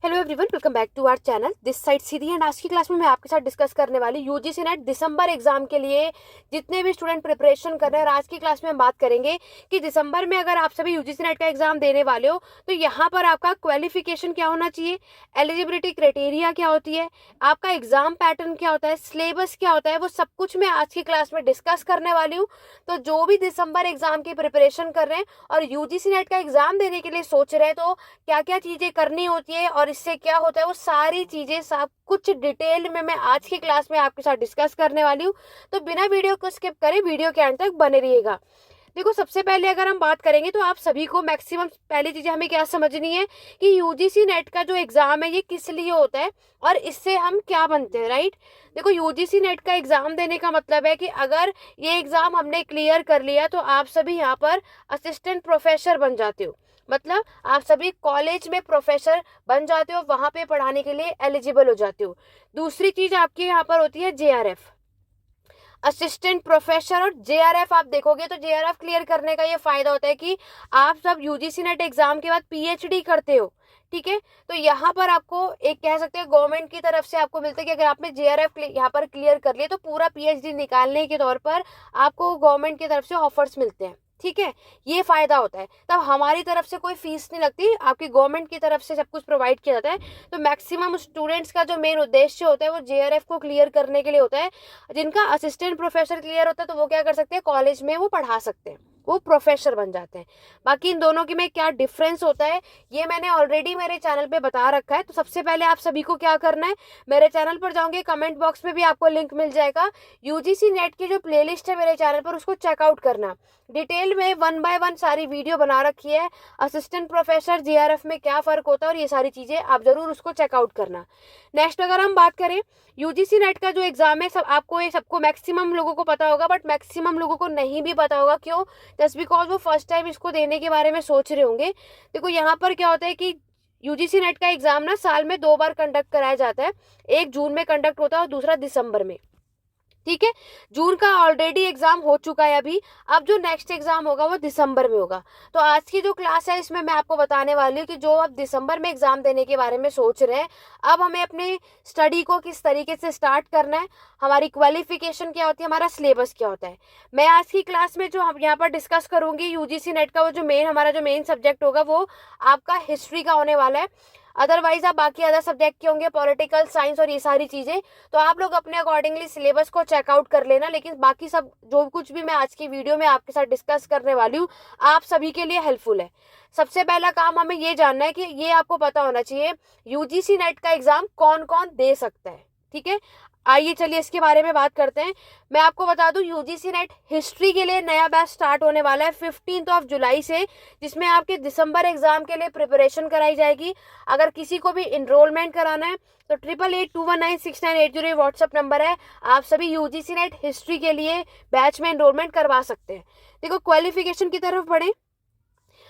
Hello everyone, welcome back to our channel. This side Sidhi and आज की class में मैं आपके साथ डिस्कस करने वाली यूजीसी नेट दिसंबर एग्जाम के लिए जितने भी स्टूडेंट प्रिपरेशन कर रहे हैं। और आज की क्लास में हम बात करेंगे कि दिसंबर में अगर आप सभी यूजीसी नेट का एग्जाम देने वाले हो तो यहाँ पर आपका क्वालिफिकेशन क्या होना चाहिए, एलिजिबिलिटी क्राइटेरिया क्या होती है, आपका एग्जाम पैटर्न क्या होता है, सिलेबस क्या होता है, वो सब कुछ मैं आज की क्लास में डिस्कस करने वाली हूँ। तो जो भी दिसंबर एग्जाम की प्रिपरेशन कर रहे हैं और यूजीसी नेट का एग्जाम देने के लिए सोच रहे हैं तो क्या क्या चीजें करनी होती है और इससे क्या होता है, वो सारी चीजें सब कुछ डिटेल में मैं आज की क्लास में आपके साथ डिस्कस करने वाली हूँ। तो बिना वीडियो को स्किप करे वीडियो के अंत तक बने रहिएगा। देखो, सबसे पहले अगर हम बात करेंगे तो आप सभी को मैक्सिमम पहली चीजें हमें क्या समझनी है कि यूजीसी नेट का जो एग्जाम है ये किस लिए होता है और इससे हम क्या बनते हैं, राइट। देखो, यूजीसी नेट का एग्जाम देने का मतलब है कि अगर ये एग्जाम हमने क्लियर कर लिया तो आप सभी यहाँ पर असिस्टेंट प्रोफेसर बन जाते हो। मतलब आप सभी कॉलेज में प्रोफेसर बन जाते हो, वहां पे पढ़ाने के लिए एलिजिबल हो जाते हो। दूसरी चीज आपकी यहाँ पर होती है जेआरएफ, असिस्टेंट प्रोफेसर। और जेआरएफ आप देखोगे तो जेआरएफ क्लियर करने का ये फायदा होता है कि आप सब यूजीसी नेट एग्जाम के बाद पीएचडी करते हो, ठीक है। तो यहाँ पर आपको एक कह सकते हैं गवर्नमेंट की तरफ से आपको मिलता है कि अगर आपने जेआरएफ यहाँ पर क्लियर कर लिया तो पूरा पीएचडी निकालने के तौर पर आपको गवर्नमेंट की तरफ से ऑफर्स मिलते हैं, ठीक है। ये फायदा होता है, तब हमारी तरफ से कोई फीस नहीं लगती, आपकी गवर्नमेंट की तरफ से सब कुछ प्रोवाइड किया जाता है। तो मैक्सिमम स्टूडेंट्स का जो मेन उद्देश्य होता है वो जेआरएफ को क्लियर करने के लिए होता है। जिनका असिस्टेंट प्रोफेसर क्लियर होता है तो वो क्या कर सकते हैं, कॉलेज में वो पढ़ा सकते हैं, वो प्रोफेसर बन जाते हैं। बाकी इन दोनों की में क्या डिफरेंस होता है ये मैंने ऑलरेडी मेरे चैनल पे बता रखा है। तो सबसे पहले आप सभी को क्या करना है, मेरे चैनल पर जाओगे, कमेंट बॉक्स में भी आपको लिंक मिल जाएगा। यूजीसी नेट की जो प्लेलिस्ट है मेरे चैनल पर उसको चेकआउट करना। डिटेल में 1 बाय 1 सारी वीडियो बना रखी है, असिस्टेंट प्रोफेसर जेआरएफ में क्या फर्क होता है और ये सारी चीजें आप जरूर उसको चेकआउट करना। नेक्स्ट अगर हम बात करें यूजीसी नेट का जो एग्जाम है, सब आपको ये सबको मैक्सिमम लोगों को पता होगा बट मैक्सिमम लोगों को नहीं भी पता होगा। क्यों? जस्ट बिकॉज वो फर्स्ट टाइम इसको देने के बारे में सोच रहे होंगे। देखो, यहाँ पर क्या होता है कि यूजीसी नेट का एग्जाम ना साल में 2 बार कंडक्ट कराया जाता है। एक जून में कंडक्ट होता है और दूसरा दिसंबर में, ठीक है। जून का ऑलरेडी एग्जाम हो चुका है अभी, अब जो नेक्स्ट एग्जाम होगा वो दिसंबर में होगा। तो आज की जो क्लास है इसमें मैं आपको बताने वाली हूँ कि जो अब दिसंबर में एग्जाम देने के बारे में सोच रहे हैं, अब हमें अपने स्टडी को किस तरीके से स्टार्ट करना है, हमारी क्वालिफिकेशन क्या होती है, हमारा सिलेबस क्या होता है। मैं आज की क्लास में जो हम यहाँ पर डिस्कस करूंगी यूजीसी नेट का वो जो मेन हमारा जो मेन सब्जेक्ट होगा वो आपका हिस्ट्री का होने वाला है। अदरवाइज आप बाकी अदर सब्जेक्ट के होंगे, पॉलिटिकल साइंस और ये सारी चीजें। तो आप लोग अपने अकॉर्डिंगली सिलेबस को चेकआउट कर लेना। लेकिन बाकी सब जो कुछ भी मैं आज की वीडियो में आपके साथ डिस्कस करने वाली हूँ आप सभी के लिए हेल्पफुल है। सबसे पहला काम हमें ये जानना है कि ये आपको पता होना चाहिए यूजीसी नेट का एग्जाम कौन कौन दे सकता है, ठीक है। आइए चलिए इसके बारे में बात करते हैं। मैं आपको बता दूं यूजीसी नेट हिस्ट्री के लिए नया बैच स्टार्ट होने वाला है 15 जुलाई से, जिसमें आपके दिसंबर एग्जाम के लिए प्रिपरेशन कराई जाएगी। अगर किसी को भी इनरोलमेंट कराना है तो 8882196980 व्हाट्सएप नंबर है। आप सभी यूजीसी नेट हिस्ट्री के लिए बैच में इनरोलमेंट करवा सकते हैं। देखो, क्वालिफिकेशन की तरफ बढ़े।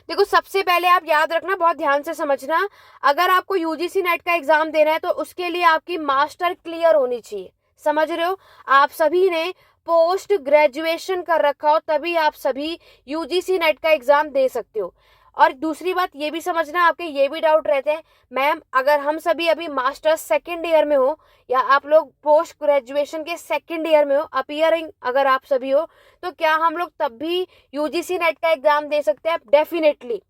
देखो, सबसे पहले आप याद रखना, बहुत ध्यान से समझना, अगर आपको यूजीसी नेट का एग्जाम देना है तो उसके लिए आपकी मास्टर क्लियर होनी चाहिए। समझ रहे हो? आप सभी ने पोस्ट ग्रेजुएशन कर रखा हो तभी आप सभी यूजीसी नेट का एग्जाम दे सकते हो। और दूसरी बात ये भी समझना, आपके ये भी डाउट रहते हैं, मैम अगर हम सभी अभी मास्टर्स सेकेंड ईयर में हो या आप लोग पोस्ट ग्रेजुएशन के सेकेंड ईयर में हो, अपीयरिंग अगर आप सभी हो, तो क्या हम लोग तब भी यूजीसी नेट का एग्जाम दे सकते हैं? डेफिनेटली।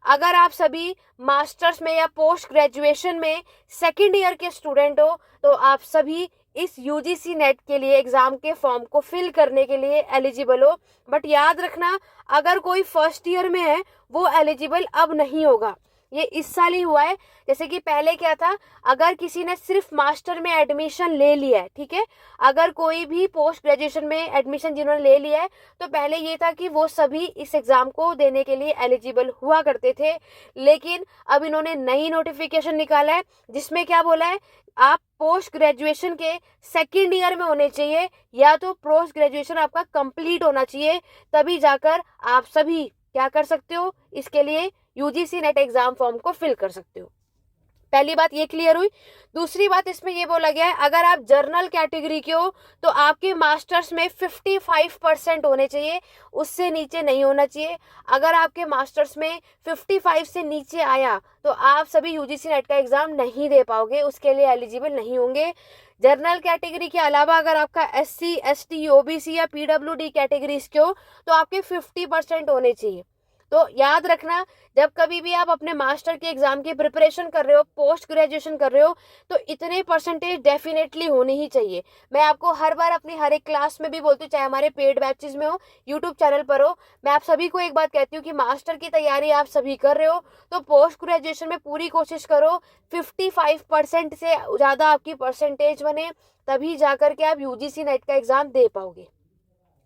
अगर आप सभी मास्टर्स में या पोस्ट ग्रेजुएशन में सेकेंड ईयर के स्टूडेंट हो तो आप सभी इस यूजीसी नेट के लिए एग्जाम के फॉर्म को फिल करने के लिए एलिजिबल हो। बट याद रखना, अगर कोई फर्स्ट ईयर में है वो एलिजिबल अब नहीं होगा, ये इस साल ही हुआ है। जैसे कि पहले क्या था, अगर किसी ने सिर्फ मास्टर में एडमिशन ले लिया है, ठीक है, अगर कोई भी पोस्ट ग्रेजुएशन में एडमिशन जिन्होंने ले लिया है तो पहले ये था कि वो सभी इस एग्जाम को देने के लिए एलिजिबल हुआ करते थे। लेकिन अब इन्होंने नई नोटिफिकेशन निकाला है जिसमें क्या बोला है, आप पोस्ट ग्रेजुएशन के सेकेंड ईयर में होने चाहिए या तो पोस्ट ग्रेजुएशन आपका कंप्लीट होना चाहिए, तभी जाकर आप सभी क्या कर सकते हो, इसके लिए यूजीसी नेट एग्जाम फॉर्म को फिल कर सकते हो। पहली बात ये क्लियर हुई। दूसरी बात इसमें ये बोला गया है, अगर आप जर्नल कैटेगरी के हो तो आपके मास्टर्स में 55% होने चाहिए, उससे नीचे नहीं होना चाहिए। अगर आपके मास्टर्स में 55 से नीचे आया तो आप सभी यूजीसी नेट का एग्जाम नहीं दे पाओगे, उसके लिए एलिजिबल नहीं होंगे। जर्नल कैटेगरी के अलावा अगर आपका SC ST OBC या PWD कैटेगरीज के हो तो आपके 50% होने चाहिए। तो याद रखना, जब कभी भी आप अपने मास्टर के एग्जाम की प्रिपरेशन कर रहे हो, पोस्ट ग्रेजुएशन कर रहे हो, तो इतने परसेंटेज डेफिनेटली होनी ही चाहिए। मैं आपको हर बार अपनी हर एक क्लास में भी बोलती हूँ, चाहे हमारे पेड बैचेस में हो, यूट्यूब चैनल पर हो, मैं आप सभी को एक बात कहती हूँ कि मास्टर की तैयारी आप सभी कर रहे हो तो पोस्ट ग्रेजुएशन में पूरी कोशिश करो 55% से ज़्यादा आपकी परसेंटेज बने, तभी जाकर के आप यूजीसी नेट का एग्जाम दे पाओगे।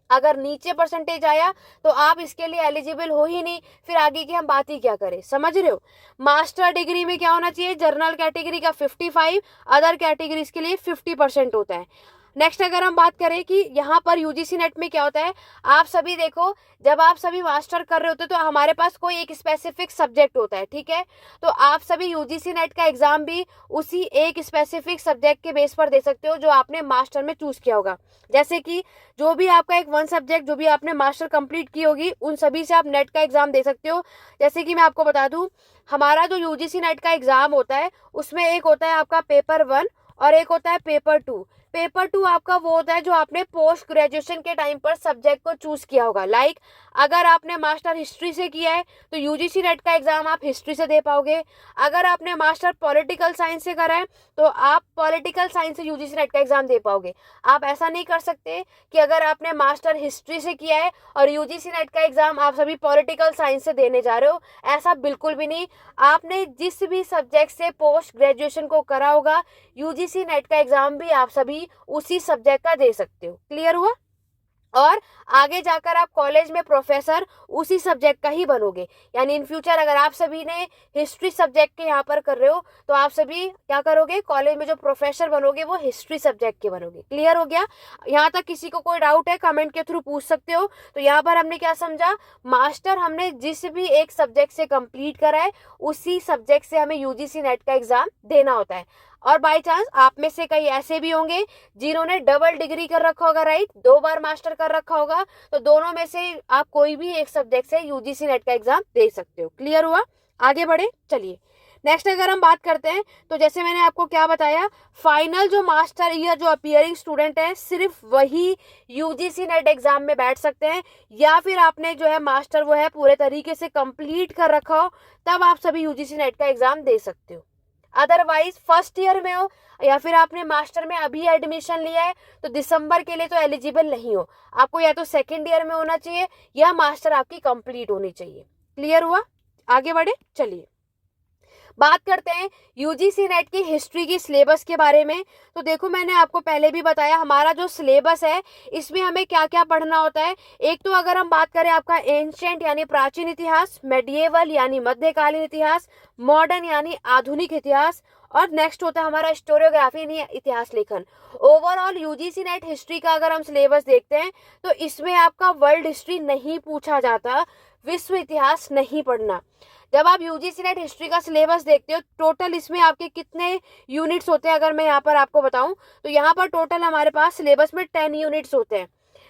अगर नीचे परसेंटेज आया तो आप इसके लिए एलिजिबल हो ही नहीं, फिर आगे की हम बात ही क्या करें, समझ रहे हो। मास्टर डिग्री में क्या होना चाहिए, जर्नल कैटेगरी का 55, अदर कैटेगरीज के लिए 50% होता है। नेक्स्ट अगर हम बात करें कि यहाँ पर यूजीसी नेट में क्या होता है, आप सभी देखो, जब आप सभी मास्टर कर रहे होते तो हमारे पास कोई एक स्पेसिफिक सब्जेक्ट होता है, ठीक है। तो आप सभी यूजीसी नेट का एग्जाम भी उसी एक स्पेसिफिक सब्जेक्ट के बेस पर दे सकते हो जो आपने मास्टर में चूज किया होगा। जैसे कि जो भी आपका एक वन सब्जेक्ट जो भी आपने मास्टर कंप्लीट की होगी, उन सभी से आप नेट का एग्जाम दे सकते हो। जैसे कि मैं आपको बता दूं, हमारा जो यूजीसी नेट का एग्जाम होता है उसमें एक होता है आपका पेपर 1 और एक होता है पेपर 2। पेपर 2 आपका वो होता है जो आपने पोस्ट ग्रेजुएशन के टाइम पर सब्जेक्ट को चूज किया होगा। लाइक अगर आपने मास्टर हिस्ट्री से किया है तो यूजीसी नेट का एग्जाम आप हिस्ट्री से दे पाओगे। अगर आपने मास्टर पॉलिटिकल साइंस से करा है तो आप पॉलिटिकल साइंस से यूजीसी नेट का एग्जाम दे पाओगे। आप ऐसा नहीं कर सकते कि अगर आपने मास्टर हिस्ट्री से किया है और यूजीसी नेट का एग्जाम आप सभी पॉलिटिकल साइंस से देने जा रहे हो, ऐसा बिल्कुल भी नहीं। आपने जिस भी सब्जेक्ट से पोस्ट ग्रेजुएशन को करा होगा, यूजीसी नेट का एग्जाम भी आप सभी उसी सब्जेक्ट का दे सकते हो। क्लियर हुआ। और आगे जाकर आप कॉलेज में प्रोफेसर उसी सब्जेक्ट का ही बनोगे। यानी इन फ्यूचर अगर आप सभी ने हिस्ट्री सब्जेक्ट के यहाँ पर कर रहे हो तो आप सभी क्या करोगे, कॉलेज में जो प्रोफेसर बनोगे वो हिस्ट्री सब्जेक्ट के बनोगे। क्लियर हो गया। यहाँ तक किसी को कोई डाउट है कमेंट के थ्रू पूछ सकते हो। तो यहाँ पर हमने क्या समझा, मास्टर हमने जिस भी एक सब्जेक्ट से कंप्लीट करा है उसी सब्जेक्ट से हमें यूजीसी नेट का एग्जाम देना होता है। और बाय चांस आप में से कई ऐसे भी होंगे जिन्होंने डबल डिग्री कर रखा होगा, राइट, 2 बार मास्टर कर रखा होगा, तो दोनों में से आप कोई भी एक सब्जेक्ट से यूजीसी नेट का एग्जाम दे सकते हो। क्लियर हुआ। आगे बढ़े, चलिए नेक्स्ट अगर हम बात करते हैं तो जैसे मैंने आपको क्या बताया, फाइनल जो मास्टर ईयर जो अपीयरिंग स्टूडेंट है सिर्फ वही यूजीसी नेट एग्जाम में बैठ सकते हैं, या फिर आपने जो है मास्टर वो है पूरे तरीके से कंप्लीट कर रखा हो, तब आप सभी यूजीसी नेट का एग्जाम दे सकते हो। अदरवाइज फर्स्ट ईयर में हो या फिर आपने मास्टर में अभी एडमिशन लिया है तो दिसंबर के लिए तो एलिजिबल नहीं हो, आपको या तो सेकेंड ईयर में होना चाहिए या मास्टर आपकी कंप्लीट होनी चाहिए। क्लियर हुआ। आगे बढ़े, चलिए बात करते हैं यूजीसी नेट की हिस्ट्री की सिलेबस के बारे में। तो देखो मैंने आपको पहले भी बताया हमारा जो सिलेबस है इसमें हमें क्या क्या पढ़ना होता है। एक तो अगर हम बात करें आपका एंशिएंट यानी प्राचीन इतिहास, मेडिएवल यानी मध्यकालीन इतिहास, मॉडर्न यानी आधुनिक इतिहास, और नेक्स्ट होता है हमारा हिस्टोरियोग्राफी यानी इतिहास लेखन। ओवरऑल यूजीसी नेट हिस्ट्री का अगर हम सिलेबस देखते हैं तो इसमें आपका वर्ल्ड हिस्ट्री नहीं पूछा जाता, विश्व इतिहास नहीं पढ़ना। जब आप यूजीसी नेट हिस्ट्री का सिलेबस देखते हो टोटल इसमें आपके कितने यूनिट्स होते हैं, अगर मैं यहाँ पर आपको बताऊं तो यहाँ पर टोटल हमारे पास सिलेबस में 10 यूनिट्स होते हैं।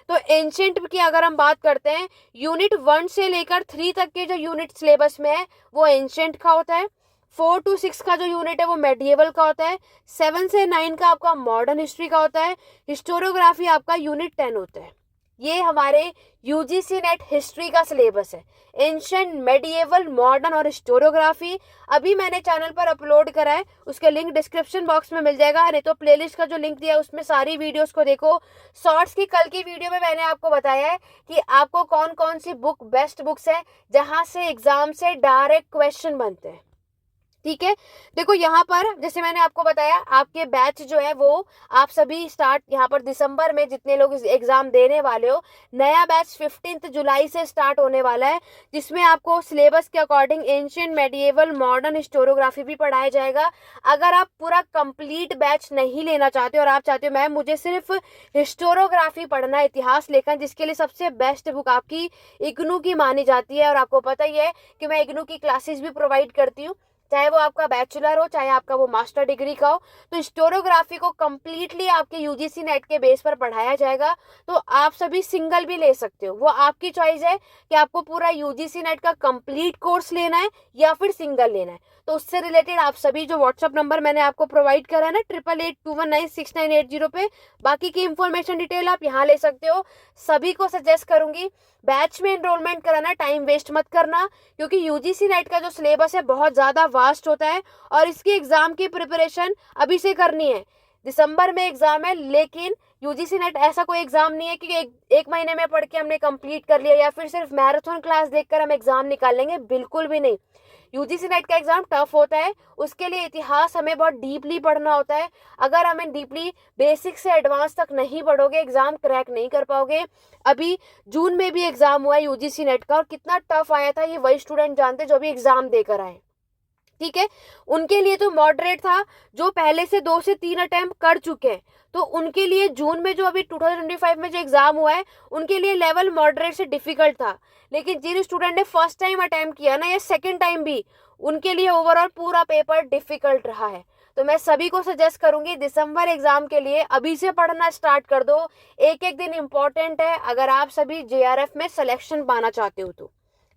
तो एंशिएंट की अगर हम बात करते हैं, यूनिट 1 से लेकर 3 तक के जो यूनिट सिलेबस में है वो एंशिएंट का होता है। 4 to 6 का जो यूनिट है वो मेडिएवल का होता है। 7 से 9 का आपका मॉडर्न हिस्ट्री का होता है। हिस्टोरियोग्राफी आपका यूनिट 10 होता है। ये हमारे यूजीसी नेट हिस्ट्री का सिलेबस है, एंशिएंट, मेडिएवल, मॉडर्न और हिस्टोरियोग्राफी। अभी मैंने चैनल पर अपलोड करा है, उसका लिंक डिस्क्रिप्शन बॉक्स में मिल जाएगा, नहीं तो प्लेलिस्ट का जो लिंक दिया है उसमें सारी वीडियोस को देखो। शॉर्ट्स की कल की वीडियो में मैंने आपको बताया है कि आपको कौन कौन सी बुक बेस्ट बुक्स है जहां से एग्जाम से डायरेक्ट क्वेश्चन बनते हैं। ठीक है, देखो यहाँ पर जैसे मैंने आपको बताया आपके बैच जो है वो आप सभी स्टार्ट यहाँ पर दिसंबर में जितने लोग एग्जाम देने वाले हो, नया बैच 15 जुलाई से स्टार्ट होने वाला है, जिसमें आपको सिलेबस के according ancient, medieval, modern, historiography भी पढ़ाया जाएगा। अगर आप पूरा कंप्लीट बैच नहीं लेना चाहते और आप चाहते हो मैम मुझे सिर्फ हिस्टोरियोग्राफी पढ़ना है, इतिहास लेखन, जिसके लिए सबसे बेस्ट बुक आपकी इग्नू की मानी जाती है, और आपको पता ही है कि मैं इग्नू की क्लासेस भी प्रोवाइड करती हूँ, चाहे वो आपका बैचलर हो चाहे आपका वो मास्टर डिग्री का हो। तो हिस्टोरियोग्राफी को कम्प्लीटली आपके यूजीसी नेट के बेस पर पढ़ाया जाएगा। तो आप सभी सिंगल भी ले सकते हो, वो आपकी चॉइस है कि आपको पूरा यूजीसी नेट का कंप्लीट कोर्स लेना है या फिर सिंगल लेना है। तो उससे रिलेटेड आप सभी जो व्हाट्सअप नंबर मैंने आपको प्रोवाइड करा है ना 8882196980 पे, बाकी की इंफॉर्मेशन डिटेल आप यहाँ ले सकते हो। सभी को सजेस्ट करूंगी बैच में एनरोलमेंट कराना, टाइम वेस्ट मत करना, क्योंकि यूजीसी नेट का जो सिलेबस है बहुत ज़्यादा वास्ट होता है और इसकी एग्ज़ाम की प्रिपरेशन अभी से करनी है। दिसंबर में एग्ज़ाम है, लेकिन यूजीसी नेट ऐसा कोई एग्ज़ाम नहीं है कि एक महीने में पढ़ के हमने कंप्लीट कर लिया या फिर सिर्फ मैराथन क्लास देखकर हम एग्ज़ाम निकाल लेंगे, बिल्कुल भी नहीं। यूजीसी नेट का एग्ज़ाम टफ होता है, उसके लिए इतिहास हमें बहुत डीपली पढ़ना होता है। अगर हमें डीपली बेसिक से एडवांस तक नहीं पढ़ोगे एग्ज़ाम क्रैक नहीं कर पाओगे। अभी जून में भी एग्ज़ाम हुआ है यूजीसी नेट का और कितना टफ आया था ये वही स्टूडेंट जानते जो भी एग्ज़ाम देकर आए, ठीक है। उनके लिए तो मॉडरेट था, जो पहले से 2 से 3 अटेम्प्ट कर चुके हैं, तो उनके लिए जून में जो अभी 2025 में जो एग्जाम हुआ है उनके लिए लेवल मॉडरेट से डिफिकल्ट था। लेकिन जिन स्टूडेंट ने फर्स्ट टाइम अटेम्प्ट किया ना या सेकेंड टाइम भी, उनके लिए ओवरऑल पूरा पेपर डिफिकल्ट रहा है। तो मैं सभी को सजेस्ट करूंगी दिसंबर एग्जाम के लिए अभी से पढ़ना स्टार्ट कर दो। एक एक दिन इंपॉर्टेंट है अगर आप सभी जेआरएफ में सिलेक्शन पाना चाहते हो तो,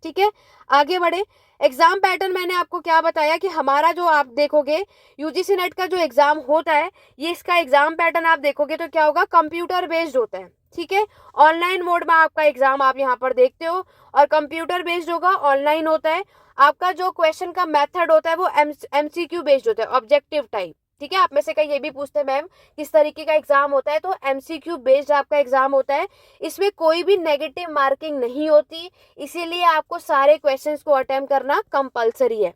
ठीक है। आगे बढ़े। एग्जाम पैटर्न मैंने आपको क्या बताया कि हमारा जो आप देखोगे यूजीसी नेट का जो एग्जाम होता है, ये इसका एग्जाम पैटर्न आप देखोगे तो क्या होगा, कंप्यूटर बेस्ड होता है, ठीक है। ऑनलाइन मोड में आपका एग्जाम आप यहाँ पर देखते हो और कंप्यूटर बेस्ड होगा, ऑनलाइन होता है। आपका जो क्वेश्चन का मेथड होता है वो एमसीक्यू बेस्ड होता है, ऑब्जेक्टिव टाइप, ठीक है। आप में से कई ये भी पूछते हैं मैम किस तरीके का एग्जाम होता है, तो एमसीक्यू बेस्ड आपका एग्जाम होता है। इसमें कोई भी नेगेटिव मार्किंग नहीं होती, इसीलिए आपको सारे क्वेश्चंस को अटेम्प्ट करना कंपलसरी है।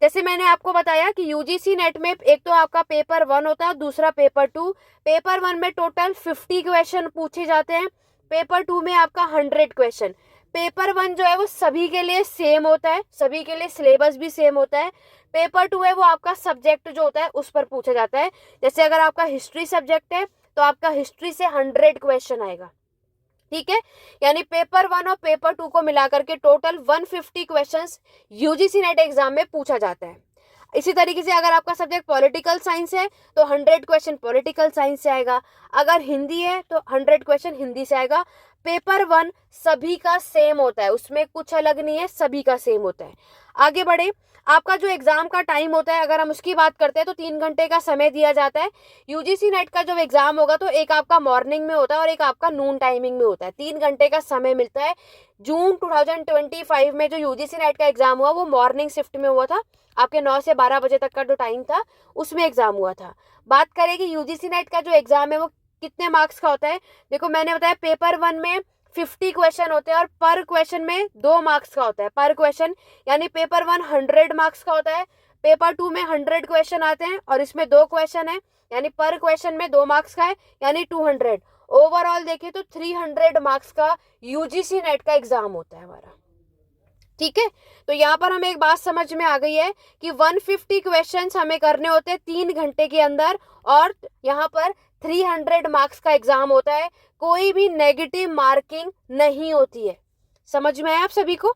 जैसे मैंने आपको बताया कि यूजीसी नेट में एक तो आपका पेपर 1 होता है, दूसरा पेपर 2। पेपर 1 में टोटल 50 क्वेश्चन पूछे जाते हैं, पेपर 2 में आपका 100 क्वेश्चन। पेपर 1 जो है वो सभी के लिए सेम होता है, सभी के लिए सिलेबस भी सेम होता है। पेपर 2 है वो आपका सब्जेक्ट जो होता है उस पर पूछा जाता है। जैसे अगर आपका हिस्ट्री सब्जेक्ट है तो आपका हिस्ट्री से 100 क्वेश्चन आएगा, ठीक है। यानी पेपर 1 और पेपर 2 को मिलाकर के total 150 questions UGC net exam में पूछा जाता है। इसी तरीके से अगर आपका सब्जेक्ट पॉलिटिकल साइंस है तो 100 क्वेश्चन पॉलिटिकल साइंस से आएगा, अगर हिंदी है तो 100 क्वेश्चन हिंदी से आएगा। पेपर 1 सभी का सेम होता है, उसमें कुछ अलग नहीं है, सभी का सेम होता है। आगे बढ़े। आपका जो एग्जाम का टाइम होता है अगर हम उसकी बात करते हैं तो 3 घंटे का समय दिया जाता है। यूजीसी नेट का जब एग्जाम होगा तो एक आपका मॉर्निंग में होता है और एक आपका नून टाइमिंग में होता है, 3 घंटे का समय मिलता है। जून 2025 में जो यूजीसी नेट का एग्जाम हुआ वो मॉर्निंग शिफ्ट में हुआ था, आपके 9 से 12 बजे तक का जो टाइम था उसमें एग्जाम हुआ था। बात करें कि यूजीसी नेट का जो एग्जाम है वो कितने मार्क्स का होता है, देखो मैंने बताया पेपर 1 में 50 क्वेश्चन होते हैं और पर क्वेश्चन में 2 मार्क्स का होता है, पर क्वेश्चन। यानी पेपर 1 100 मार्क्स का होता है, पेपर 2 में 100 क्वेश्चन आते हैं और इसमें 2 क्वेश्चन है, यानी पर क्वेश्चन में 2 मार्क्स का है, यानी 200। ओवरऑल देखें तो 300 मार्क्स का यूजीसी नेट का एग्जाम होता है हमारा, ठीक है। तो यहाँ पर हमें एक बात समझ में आ गई है कि 150 क्वेश्चंस हमें करने होते हैं 3 घंटे के अंदर और यहाँ पर 300 मार्क्स का एग्जाम होता है, कोई भी नेगेटिव मार्किंग नहीं होती है। समझ में आया आप सभी को?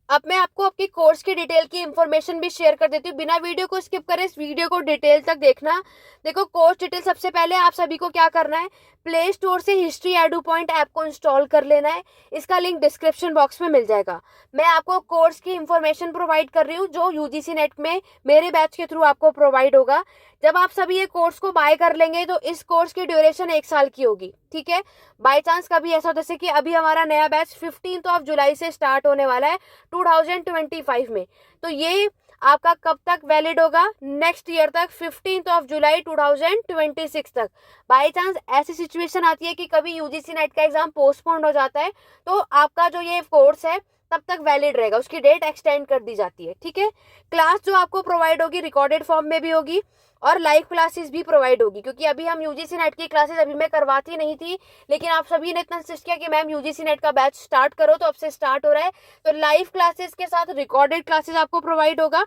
अब मैं आपको आपके कोर्स की डिटेल की इंफॉर्मेशन भी शेयर कर देती हूँ, बिना वीडियो को स्किप करें इस वीडियो को डिटेल तक देखना। देखो कोर्स डिटेल, सबसे पहले आप सभी को क्या करना है, प्ले स्टोर से हिस्ट्री एडू पॉइंट ऐप को इंस्टॉल कर लेना है, इसका लिंक डिस्क्रिप्शन बॉक्स में मिल जाएगा। मैं आपको कोर्स की इंफॉर्मेशन प्रोवाइड कर रही हूँ जो यूजीसी नेट में मेरे बैच के थ्रू आपको प्रोवाइड होगा। जब आप सभी ये कोर्स को बाय कर लेंगे तो इस कोर्स की ड्यूरेशन 1 साल की होगी, ठीक है। बाय चांस कभी ऐसा जैसे कि अभी हमारा नया बैच 15 जुलाई से स्टार्ट होने वाला है 2025 में, तो ये आपका कब तक वैलिड होगा, नेक्स्ट ईयर तक, 15 जुलाई 2026 तक। बाय चांस ऐसी सिचुएशन आती है कि कभी यूजीसी नेट का एग्जाम पोस्टपोन्ड हो जाता है तो आपका जो ये कोर्स है तब तक वैलिड रहेगा, उसकी डेट एक्सटेंड कर दी जाती है, ठीक है। क्लास जो आपको प्रोवाइड होगी रिकॉर्डेड फॉर्म में भी होगी और लाइव क्लासेस भी प्रोवाइड होगी, क्योंकि अभी हम यूजीसी नेट की क्लासेस अभी मैं करवाती नहीं थी, लेकिन आप सभी ने इतना इंसिस्ट किया कि मैम यूजीसी नेट का बैच स्टार्ट करो, तो अब से स्टार्ट हो रहा है। तो लाइव क्लासेस के साथ रिकॉर्डेड क्लासेस आपको प्रोवाइड होगा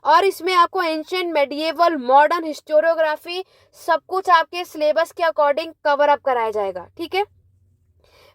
और इसमें आपको एंशिएंट, मेडिएवल, मॉडर्न, हिस्टोरियोग्राफी सब कुछ आपके सिलेबस के अकॉर्डिंग कवर अप कराया जाएगा, ठीक है।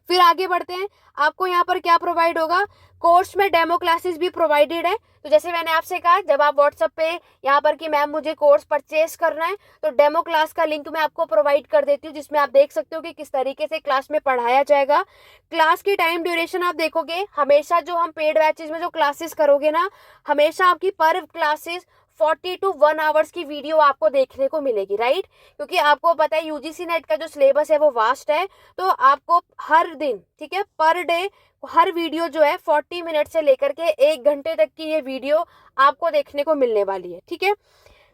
फिर आगे बढ़ते हैं, आपको यहाँ पर क्या प्रोवाइड होगा, कोर्स में डेमो क्लासेस भी प्रोवाइडेड है। तो जैसे मैंने आपसे कहा, जब आप व्हाट्सएप पे यहाँ पर कि मैम मुझे कोर्स परचेस करना है, तो डेमो क्लास का लिंक मैं आपको प्रोवाइड कर देती हूँ, जिसमें आप देख सकते हो कि किस तरीके से क्लास में पढ़ाया जाएगा। क्लास की टाइम ड्यूरेशन आप देखोगे, हमेशा जो हम पेड बैचेज में जो क्लासेस करोगे ना, हमेशा आपकी पर क्लासेस 40 to 1 आवर्स की वीडियो आपको देखने को मिलेगी, राइट। क्योंकि आपको पता है यूजीसी नेट का जो सिलेबस है वो वास्ट है, तो आपको हर दिन, ठीक है, पर डे हर वीडियो जो है 40 मिनट से लेकर के 1 घंटे तक की ये वीडियो आपको देखने को मिलने वाली है, ठीक है।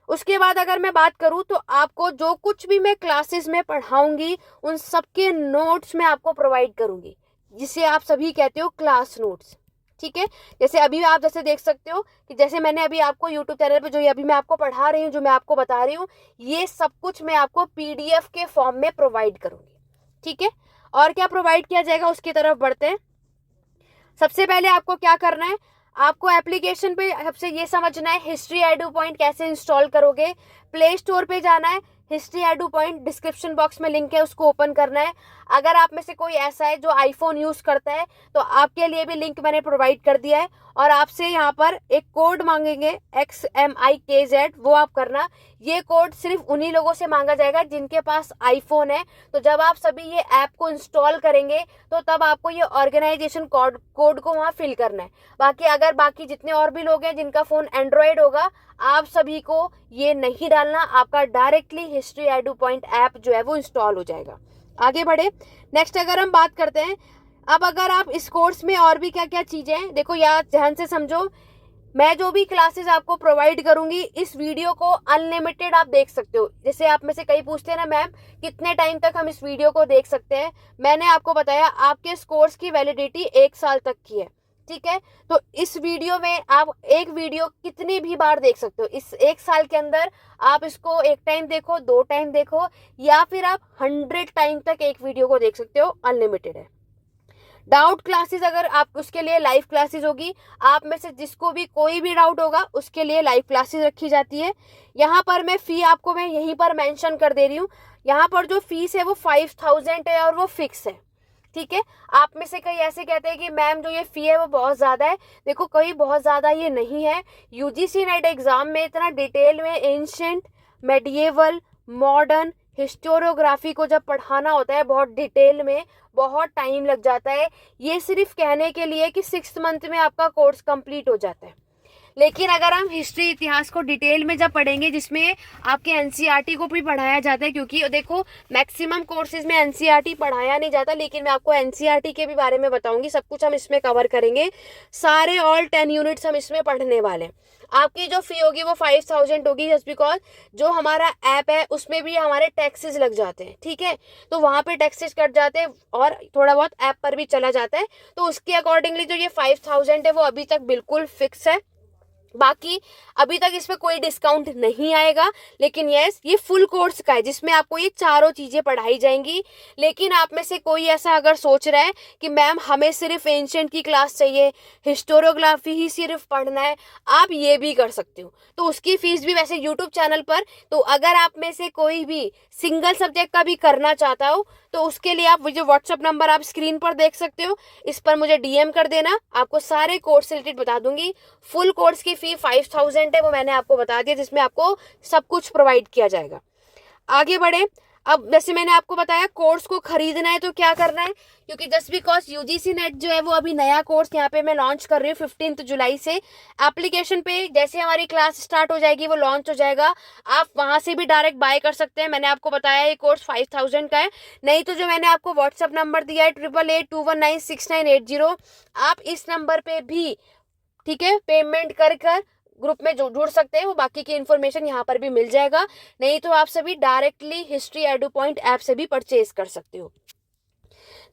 उसके बाद अगर मैं बात करूं तो आपको जो कुछ भी मैं क्लासेस में पढ़ाऊंगी उन सबके नोट्स मैं आपको प्रोवाइड करूंगी, जिसे आप सभी कहते हो क्लास नोट्स, ठीक है। जैसे अभी आप जैसे देख सकते हो कि जैसे मैंने अभी आपको यूट्यूब चैनल पे जो अभी मैं आपको पढ़ा रही हूँ, जो मैं आपको बता रही हूँ, ये सब कुछ मैं आपको पीडीएफ के फॉर्म में प्रोवाइड करूंगी, ठीक है। और क्या प्रोवाइड किया जाएगा उसकी तरफ बढ़ते हैं। सबसे पहले आपको क्या करना है, आपको एप्लीकेशन पे सबसे ये समझना है हिस्ट्री एडू पॉइंट कैसे इंस्टॉल करोगे। प्ले स्टोर पे जाना है, history edu point description box में लिंक है, उसको ओपन करना है। अगर आप में से कोई ऐसा है जो आईफोन यूज करता है तो आपके लिए भी लिंक मैंने प्रोवाइड कर दिया है। और आपसे यहाँ पर एक कोड मांगेंगे XMIKZ, वो आप करना। ये कोड सिर्फ उन्हीं लोगों से मांगा जाएगा जिनके पास आईफोन है। तो जब आप सभी ये ऐप को इंस्टॉल करेंगे तो तब आपको ये ऑर्गेनाइजेशन कोड को वहाँ फिल करना है। बाकी अगर बाकी जितने और भी लोग हैं जिनका फोन एंड्रॉयड होगा, आप सभी को ये नहीं डालना, आपका directly history edu point app जो है वो इंस्टॉल हो जाएगा। आगे बढ़े, नेक्स्ट अगर हम बात करते हैं, अब अगर आप इस कोर्स में और भी क्या क्या चीजें हैं, देखो यार ध्यान से समझो। मैं जो भी क्लासेस आपको प्रोवाइड करूंगी, इस वीडियो को अनलिमिटेड आप देख सकते हो। जैसे आप में से कई पूछते हैं ना, मैम कितने टाइम तक हम इस वीडियो को देख सकते हैं, मैंने आपको बताया आपके इस कोर्स की वैलिडिटी 1 साल तक की है, ठीक है। तो इस वीडियो में आप एक वीडियो कितनी भी बार देख सकते हो। इस 1 साल के अंदर आप इसको 1 टाइम देखो, 2 टाइम देखो, या फिर आप 100 टाइम तक एक वीडियो को देख सकते हो, अनलिमिटेड है। डाउट क्लासेस अगर आप, उसके लिए लाइव क्लासेस होगी। आप में से जिसको भी कोई भी डाउट होगा उसके लिए लाइव क्लासेस रखी जाती है। यहाँ पर मैं फी आपको मैं यहीं पर मेंशन कर दे रही हूँ। यहाँ पर जो फीस है वो 5000 है और वो फिक्स है, ठीक है। आप में से कई ऐसे कहते हैं कि मैम जो ये फी है वो बहुत ज़्यादा है। देखो कोई बहुत ज़्यादा ये नहीं है। यूजीसी नेट एग्जाम में इतना डिटेल में एंशिएंट, मेडिएवल, मॉडर्न, हिस्टोरियोग्राफी को जब पढ़ाना होता है बहुत डिटेल में, बहुत टाइम लग जाता है। ये सिर्फ कहने के लिए कि 6 मंथ में आपका कोर्स कंप्लीट हो जाता है। लेकिन अगर हम हिस्ट्री इतिहास को डिटेल में जब पढ़ेंगे, जिसमें आपके एनसीईआरटी को भी पढ़ाया जाता है, क्योंकि देखो मैक्सिमम कोर्सेज में एनसीईआरटी पढ़ाया नहीं जाता, लेकिन मैं आपको एनसीईआरटी के भी बारे में बताऊंगी। सब कुछ हम इसमें कवर करेंगे, सारे ऑल 10 यूनिट्स हम इसमें पढ़ने वाले हैं। आपकी जो फी होगी वो 5000 होगी, जस्ट बिकॉज जो हमारा ऐप है उसमें भी हमारे टैक्सेस लग जाते हैं, ठीक है। तो वहाँ पे टैक्सेस कट जाते हैं और थोड़ा बहुत ऐप पर भी चला जाता है। तो उसके अकॉर्डिंगली जो ये 5000 है वो अभी तक बिल्कुल फिक्स है। बाकी अभी तक इसमें कोई डिस्काउंट नहीं आएगा, लेकिन यस ये फुल कोर्स का है जिसमें आपको ये चारों चीजें पढ़ाई जाएंगी। लेकिन आप में से कोई ऐसा अगर सोच रहा है कि मैम हमें सिर्फ एंशिएंट की क्लास चाहिए, हिस्टोरियोग्राफी ही सिर्फ पढ़ना है, आप ये भी कर सकते हो। तो उसकी फीस भी वैसे यूट्यूब चैनल पर, तो अगर आप में से कोई भी सिंगल सब्जेक्ट का भी करना चाहता हो तो उसके लिए आप जो व्हाट्सअप नंबर आप स्क्रीन पर देख सकते हो, इस पर मुझे डीएम कर देना, आपको सारे कोर्स से रिलेटेड बता दूंगी। फुल कोर्स की फी 5000 है, वो मैंने आपको बता दिया, जिसमें आपको सब कुछ प्रोवाइड किया जाएगा। आगे बढ़े, अब जैसे मैंने आपको बताया कोर्स को खरीदना है तो क्या करना है, क्योंकि जस्ट बिकॉज यूजीसी नेट जो है वो अभी नया कोर्स यहाँ पे मैं लॉन्च कर रही हूँ 15 जुलाई से। एप्लीकेशन पे जैसे हमारी क्लास स्टार्ट हो जाएगी वो लॉन्च हो जाएगा, आप वहां से भी डायरेक्ट बाय कर सकते हैं। मैंने आपको बताया ये कोर्स 5000 का है। नहीं तो जो मैंने आपको व्हाट्सअप नंबर दिया है 8881969880, आप इस नंबर पे भी, ठीक है, पेमेंट कर ग्रुप में जुड़ सकते हैं। वो बाकी की इन्फॉर्मेशन यहाँ पर भी मिल जाएगा। नहीं तो आप सभी directly history edu point app से भी परचेज कर सकते हो।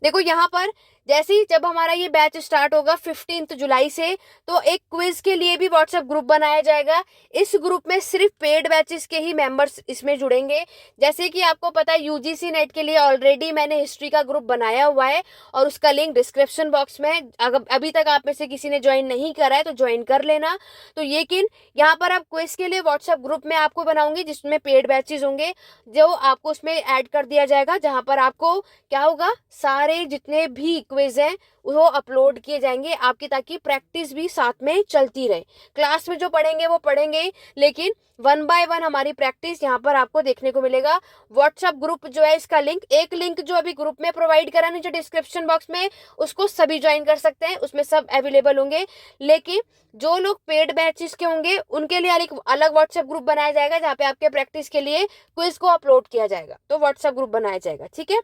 देखो यहाँ पर जैसे ही जब हमारा ये बैच स्टार्ट होगा 15 जुलाई से, तो एक क्विज के लिए भी व्हाट्सएप ग्रुप बनाया जाएगा। इस ग्रुप में सिर्फ पेड बैचेस के ही मेंबर्स इसमें जुड़ेंगे। जैसे कि आपको पता है यूजीसी नेट के लिए ऑलरेडी मैंने हिस्ट्री का ग्रुप बनाया हुआ है और उसका लिंक डिस्क्रिप्शन बॉक्स में है। अगर अभी तक आप में से किसी ने ज्वाइन नहीं करा है तो ज्वाइन कर लेना। तो लेकिन यहाँ पर आप क्विज के लिए व्हाट्सएप ग्रुप में आपको बनाऊंगी जिसमें पेड बैचेस होंगे, जो आपको उसमें ऐड कर दिया जाएगा, जहां पर आपको क्या होगा, सारे जितने भी क्विज हैं वो अपलोड किए जाएंगे आपकी, ताकि प्रैक्टिस भी साथ में चलती रहे। क्लास में जो पढ़ेंगे वो पढ़ेंगे, लेकिन 1 बाय 1 हमारी प्रैक्टिस यहाँ पर आपको देखने को मिलेगा। व्हाट्सएप ग्रुप जो है, इसका लिंक, एक लिंक जो अभी ग्रुप में प्रोवाइड करा नीचे डिस्क्रिप्शन बॉक्स में, उसको सभी ज्वाइन कर सकते हैं, उसमें सब अवेलेबल होंगे। लेकिन जो लोग पेड बैचेस के होंगे उनके लिए अलग व्हाट्सएप ग्रुप बनाया जाएगा, जहाँ पे आपके प्रैक्टिस के लिए क्विज को अपलोड किया जाएगा। तो व्हाट्सएप ग्रुप बनाया जाएगा, ठीक है।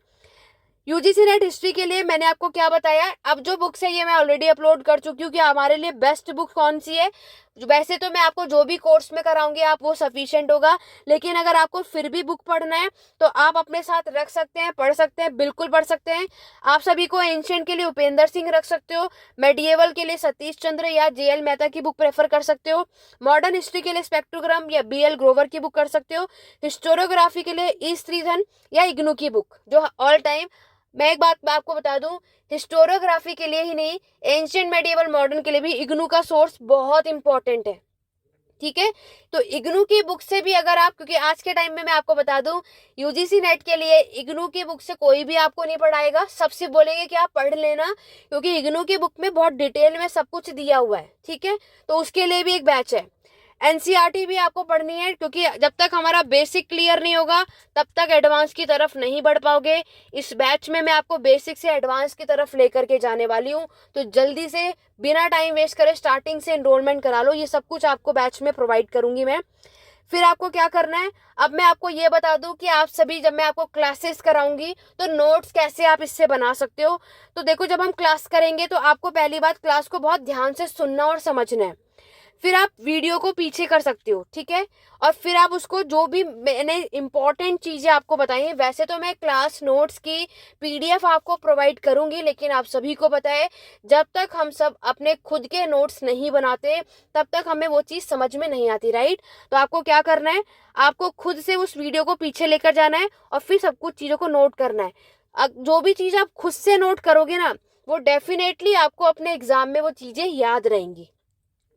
यूजीसी नेट हिस्ट्री के लिए मैंने आपको क्या बताया, अब जो बुक्स है ये मैं ऑलरेडी अपलोड कर चुकी हूँ कि हमारे लिए बेस्ट बुक कौन सी है। वैसे तो मैं आपको जो भी कोर्स में कराऊंगी आप वो सफिशिएंट होगा, लेकिन अगर आपको फिर भी बुक पढ़ना है तो आप अपने साथ रख सकते हैं, पढ़ सकते हैं, बिल्कुल पढ़ सकते हैं। आप सभी को एंशिएंट के लिए उपेंद्र सिंह रख सकते हो, मेडिएवल के लिए सतीश चंद्र या जेएल मेहता की बुक प्रेफर कर सकते हो, मॉडर्न हिस्ट्री के लिए स्पेक्ट्रोग्राम या बीएल ग्रोवर की बुक कर सकते हो, हिस्टोरियोग्राफी के लिए ई श्रीधरन या इग्नू की बुक, जो ऑल टाइम, मैं एक बात आपको बता दूं, हिस्टोरियोग्राफी के लिए ही नहीं, एंशिएंट मेडिएवल मॉडर्न के लिए भी इग्नू का सोर्स बहुत इंपॉर्टेंट है, ठीक है। तो इग्नू की बुक से भी अगर आप, क्योंकि आज के टाइम में मैं आपको बता दूं यूजीसी नेट के लिए इग्नू की बुक से कोई भी आपको नहीं पढ़ाएगा, सबसे बोलेंगे कि आप पढ़ लेना, क्योंकि इग्नू की बुक में बहुत डिटेल में सब कुछ दिया हुआ है, ठीक है। तो उसके लिए भी एक बैच है। एनसीईआरटी भी आपको पढ़नी है, क्योंकि जब तक हमारा बेसिक क्लियर नहीं होगा तब तक एडवांस की तरफ नहीं बढ़ पाओगे। इस बैच में मैं आपको बेसिक से एडवांस की तरफ लेकर के जाने वाली हूँ, तो जल्दी से बिना टाइम वेस्ट करे स्टार्टिंग से एनरोलमेंट करा लो। ये सब कुछ आपको बैच में प्रोवाइड करूंगी मैं। फिर आपको क्या करना है, अब मैं आपको ये बता दूं कि आप सभी, जब मैं आपको क्लासेस कराऊंगी तो नोट्स कैसे आप इससे बना सकते हो। तो देखो, जब हम क्लास करेंगे तो आपको पहली बात क्लास को बहुत ध्यान से सुनना और समझना है। फिर आप वीडियो को पीछे कर सकते हो, ठीक है। और फिर आप उसको, जो भी मैंने इंपॉर्टेंट चीजें आपको बताई हैं, वैसे तो मैं क्लास नोट्स की पीडीएफ आपको प्रोवाइड करूंगी, लेकिन आप सभी को पता है जब तक हम सब अपने खुद के नोट्स नहीं बनाते तब तक हमें वो चीज समझ में नहीं आती, राइट। तो आपको क्या करना है, आपको खुद से उस वीडियो को पीछे लेकर जाना है और फिर सब कुछ चीजों को नोट करना है। जो भी चीज आप खुद से नोट करोगे ना, वो डेफिनेटली आपको अपने एग्जाम में वो चीजें याद रहेंगी।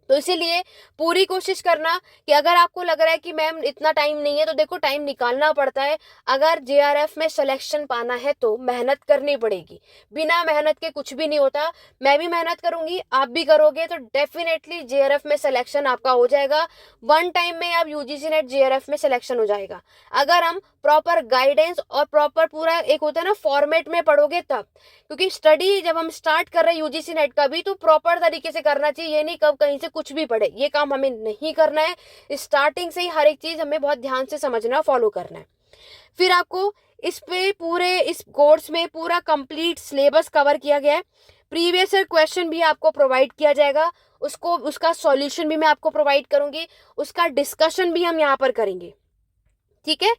तो इसीलिए पूरी कोशिश करना कि अगर आपको लग रहा है कि मैम इतना टाइम नहीं है, तो देखो टाइम निकालना पड़ता है। अगर जेआरएफ में सिलेक्शन पाना है तो मेहनत करनी पड़ेगी, बिना मेहनत के कुछ भी नहीं होता। मैं भी मेहनत करूंगी, आप भी करोगे, तो डेफिनेटली जेआरएफ में सिलेक्शन आपका हो जाएगा। 1 टाइम में आप यूजीसी नेट जेआरएफ में सिलेक्शन हो जाएगा, अगर हम प्रॉपर गाइडेंस और प्रॉपर पूरा एक होता है ना फॉर्मेट में पढ़ोगे तब। क्योंकि स्टडी जब हम स्टार्ट कर रहे हैं यूजीसी नेट का भी, तो प्रॉपर तरीके से करना चाहिए, ये नहीं कब कहीं से कुछ भी पढ़े, ये काम हमें नहीं करना है। स्टार्टिंग से ही हर एक चीज हमें बहुत ध्यान से समझना, फॉलो करना है। फिर आपको इस पे पूरे इस कोर्स में पूरा कंप्लीट सिलेबस कवर किया गया है। प्रीवियस ईयर क्वेश्चन भी आपको प्रोवाइड किया जाएगा, उसका सॉल्यूशन भी मैं आपको प्रोवाइड करूंगी, उसका डिस्कशन भी हम यहाँ पर करेंगे, ठीक है।